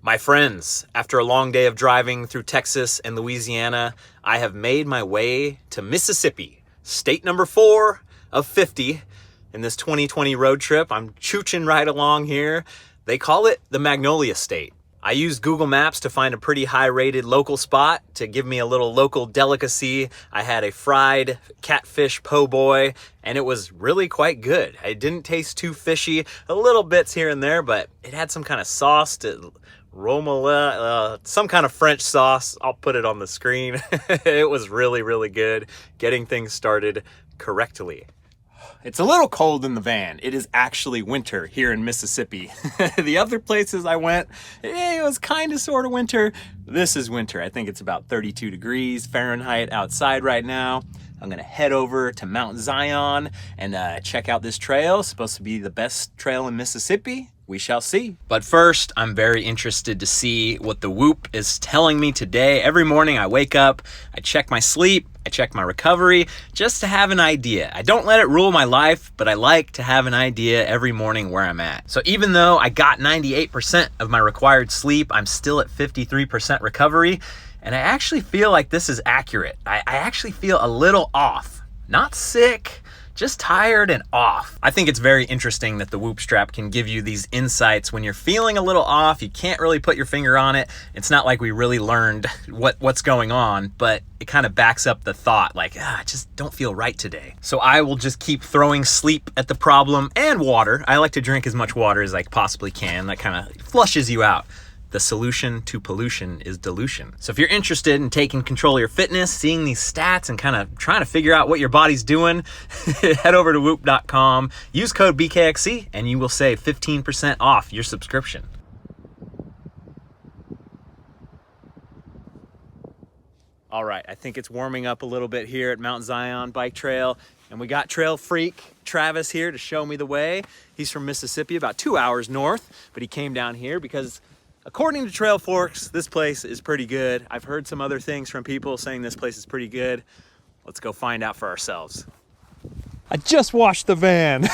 My friends, after a long day of driving through Texas and Louisiana, I have made my way to Mississippi, state number 4 of 50 in this 2020 road trip. I'm chooching right along here. They call it the Magnolia State. I used Google Maps to find a pretty high-rated local spot to give me a little local delicacy. I had a fried catfish po' boy, and it was really quite good. It didn't taste too fishy, a little bits here and there, but it had some kind of sauce to Romola, some kind of French sauce. I'll put it on the screen. It was really, really good, getting things started correctly. It's a little cold in the van. It is actually winter here in Mississippi. The other places I went, it was kind of sort of winter. This is winter. I think it's about 32 degrees Fahrenheit outside right now. I'm gonna head over to Mount Zion and check out this trail. It's supposed to be the best trail in Mississippi. We shall see. But first, I'm very interested to see what the Whoop is telling me today. Every morning I wake up, I check my sleep, I check my recovery, just to have an idea. I don't let it rule my life, but I like to have an idea every morning where I'm at. So even though I got 98% of my required sleep, I'm still at 53% recovery, and I actually feel like this is accurate. I actually feel a little off. Not sick, just tired and off. I think it's very interesting that the Whoop strap can give you these insights when you're feeling a little off. You can't really put your finger on it. It's not like we really learned what's going on, but it kind of backs up the thought like, I just don't feel right today. So I will just keep throwing sleep at the problem and water. I like to drink as much water as I possibly can. That kind of flushes you out. The solution to pollution is dilution. So if you're interested in taking control of your fitness, seeing these stats and kind of trying to figure out what your body's doing, head over to whoop.com, use code BKXC, and you will save 15% off your subscription. All right, I think it's warming up a little bit here at Mount Zion Bike Trail, and we got Trail FReEK Travis here to show me the way. He's from Mississippi, about 2 hours north, but he came down here because according to Trail Forks, this place is pretty good. I've heard some other things from people saying this place is pretty good. Let's go find out for ourselves. I just washed the van.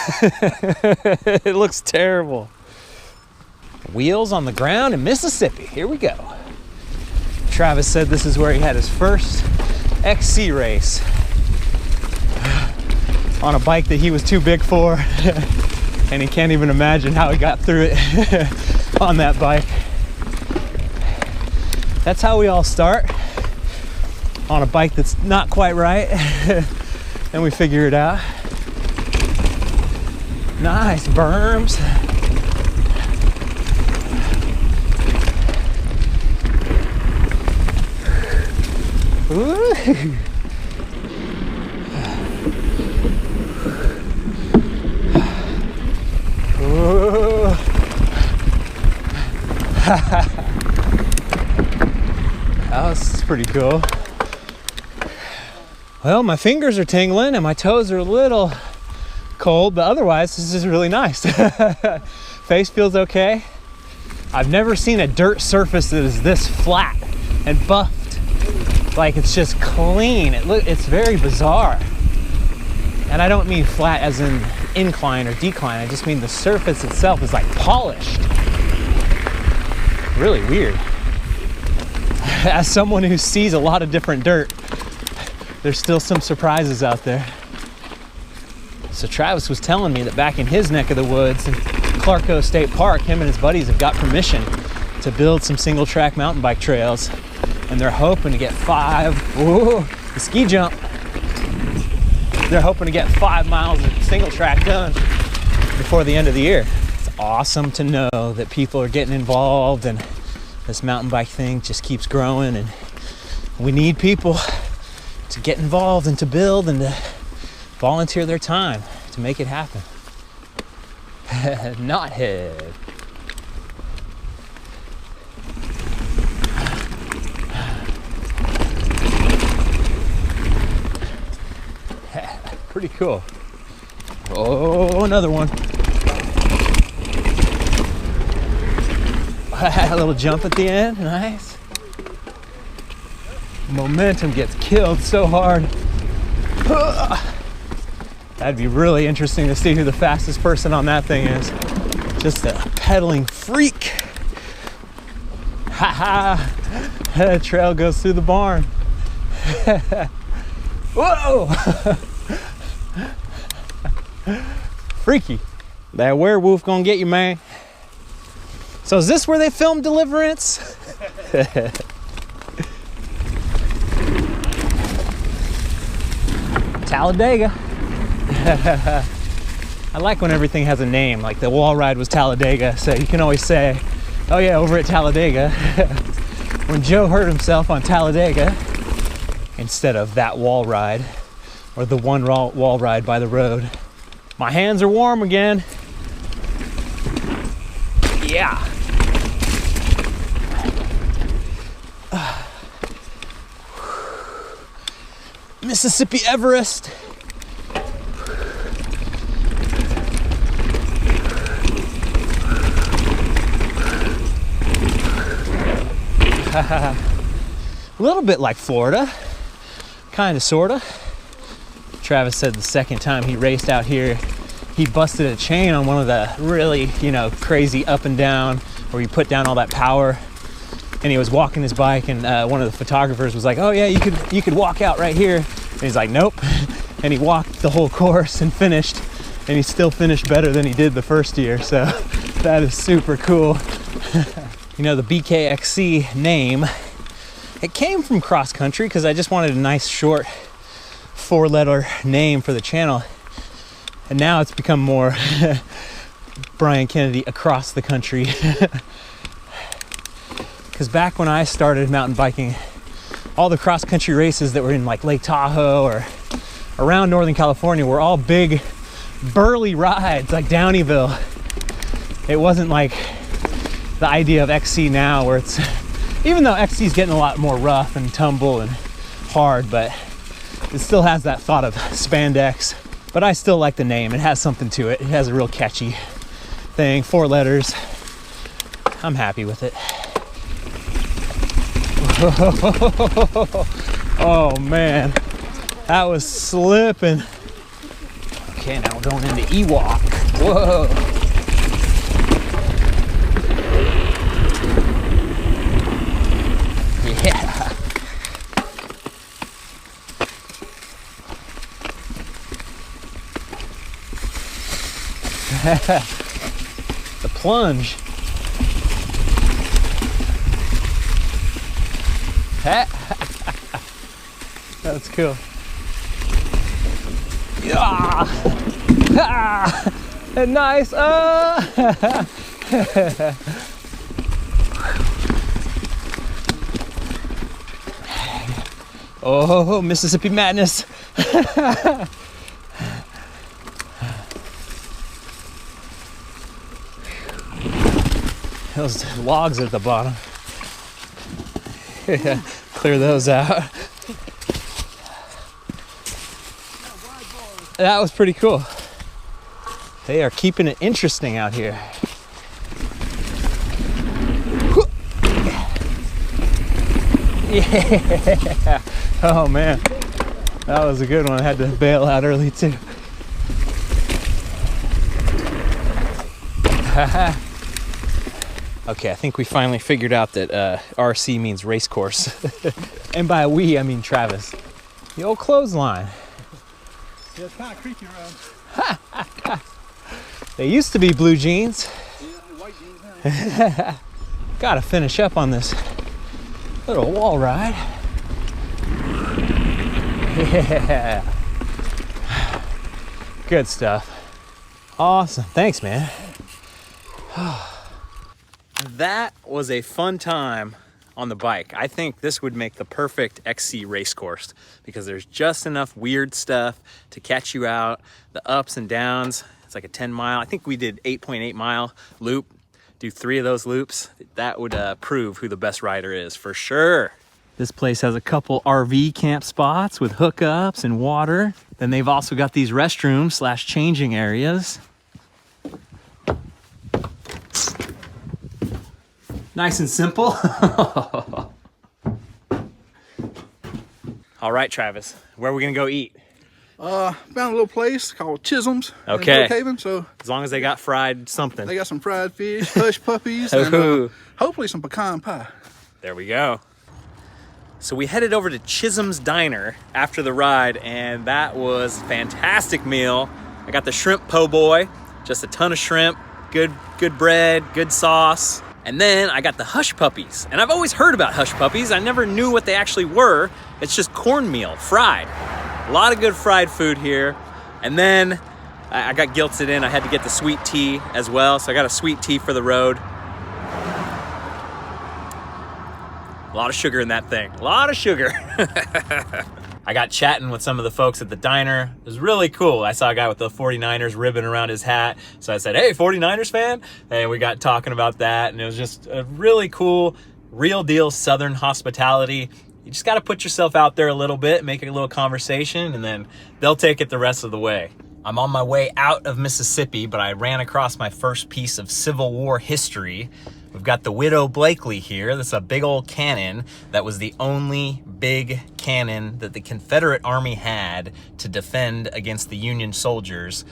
It looks terrible. Wheels on the ground in Mississippi. Here we go. Travis said this is where he had his first XC race on a bike that he was too big for. And he can't even imagine how he got through it on that bike. That's how we all start, on a bike that's not quite right, and we figure it out. Nice berms. Ooh. Ooh. That was pretty cool. Well, my fingers are tingling and my toes are a little cold, but otherwise this is really nice. Face feels okay. I've never seen a dirt surface that is this flat and buffed. Like it's just clean. It's very bizarre. And I don't mean flat as in incline or decline. I just mean the surface itself is like polished. Really weird. As someone who sees a lot of different dirt, there's still some surprises out there. So Travis was telling me that back in his neck of the woods in Clarko State Park, him and his buddies have got permission to build some single track mountain bike trails. And they're hoping to get the ski jump. They're hoping to get 5 miles of single track done before the end of the year. It's awesome to know that people are getting involved and this mountain bike thing just keeps growing, and we need people to get involved and to build and to volunteer their time to make it happen. Knothead. Pretty cool. Oh, another one. A little jump at the end, nice. Momentum gets killed so hard. That'd be really interesting to see who the fastest person on that thing is. Just a pedaling freak. Ha! The trail goes through the barn. Whoa! Freaky. That werewolf gonna get you, man. So is this where they filmed Deliverance? Talladega. I like when everything has a name, like the wall ride was Talladega, so you can always say, oh yeah, over at Talladega. When Joe hurt himself on Talladega, instead of that wall ride, or the one wall ride by the road. My hands are warm again. Yeah. Mississippi Everest. A little bit like Florida, kind of, sort of. Travis said the second time he raced out here, he busted a chain on one of the really, crazy up and down where you put down all that power. And he was walking his bike, and one of the photographers was like, "Oh yeah, you could walk out right here." And he's like, "Nope." And he walked the whole course and finished, and he still finished better than he did the first year. So that is super cool. The BKXC name, it came from cross country because I just wanted a nice short 4-letter name for the channel. And now it's become more Brian Kennedy across the country. Because back when I started mountain biking, all the cross country races that were in like Lake Tahoe or around Northern California were all big, burly rides like Downeyville. It wasn't like the idea of XC now, where it's, even though XC is getting a lot more rough and tumble and hard, but it still has that thought of spandex. But I still like the name. It has something to it. It has a real catchy thing, 4 letters. I'm happy with it. Oh man, that was slipping. Okay, now we're going into Ewok. Whoa. Yeah. The plunge. That's cool. Yeah. Nice. Oh, Mississippi madness. Those logs at the bottom. Clear those out. That was pretty cool. They are keeping it interesting out here. Yeah. Oh man, that was a good one. I had to bail out early too. Okay, I think we finally figured out that RC means race course. And by we, I mean Travis. The old clothesline. Yeah, it's kind of creaky around. They used to be blue jeans. Yeah, white jeans now. Gotta finish up on this little wall ride. Yeah. Good stuff. Awesome. Thanks, man. That was a fun time on the bike. I think this would make the perfect XC race course because there's just enough weird stuff to catch you out. The ups and downs. It's like a 10 mile. I think we did 8.8 mile loop. Do 3 of those loops. That would prove who the best rider is for sure. This place has a couple RV camp spots with hookups and water. Then they've also got these restrooms / changing areas. Nice and simple. All right, Travis, where are we gonna go eat? Found a little place called Chisholm's Okay. in Brookhaven. So As long as they got fried something. they got some fried fish, hush puppies, Ooh. and hopefully some pecan pie. There we go. So we headed over to Chisholm's Diner after the ride, and that was a fantastic meal. I got the shrimp po' boy, just a ton of shrimp, good bread, good sauce. And then I got the hush puppies. And I've always heard about hush puppies. I never knew what they actually were. It's just cornmeal, fried. A lot of good fried food here. And then I got guilted in. I had to get the sweet tea as well. So I got a sweet tea for the road. A lot of sugar in that thing. A lot of sugar. I got chatting with some of the folks at the diner. It was really cool. I saw a guy with the 49ers ribbon around his hat. So I said, hey, 49ers fan? And we got talking about that. And it was just a really cool, real deal Southern hospitality. You just got to put yourself out there a little bit, make a little conversation, and then they'll take it the rest of the way. I'm on my way out of Mississippi, but I ran across my first piece of Civil War history. We've got the Widow Blakely here. That's a big old cannon that was the only big cannon that the Confederate Army had to defend against the Union soldiers.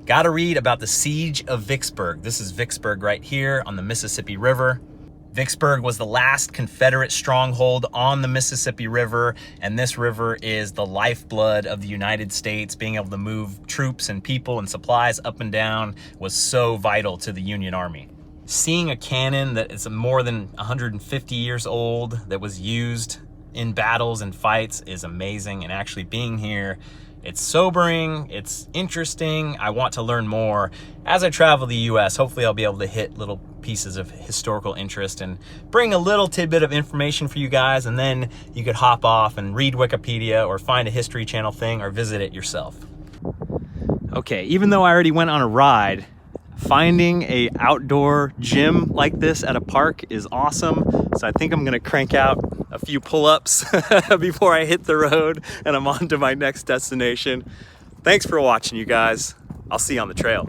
Got to read about the Siege of Vicksburg. This is Vicksburg right here on the Mississippi River. Vicksburg was the last Confederate stronghold on the Mississippi River, and this river is the lifeblood of the United States. Being able to move troops and people and supplies up and down was so vital to the Union Army. Seeing a cannon that is more than 150 years old that was used in battles and fights is amazing, and actually being here, it's sobering, it's interesting. I want to learn more. As I travel the US, hopefully I'll be able to hit little pieces of historical interest and bring a little tidbit of information for you guys, and then you could hop off and read Wikipedia or find a History Channel thing or visit it yourself. Okay, even though I already went on a ride, finding a outdoor gym like this at a park is awesome. So I think I'm gonna crank out a few pull-ups before I hit the road and I'm on to my next destination. Thanks for watching, you guys. I'll see you on the trail.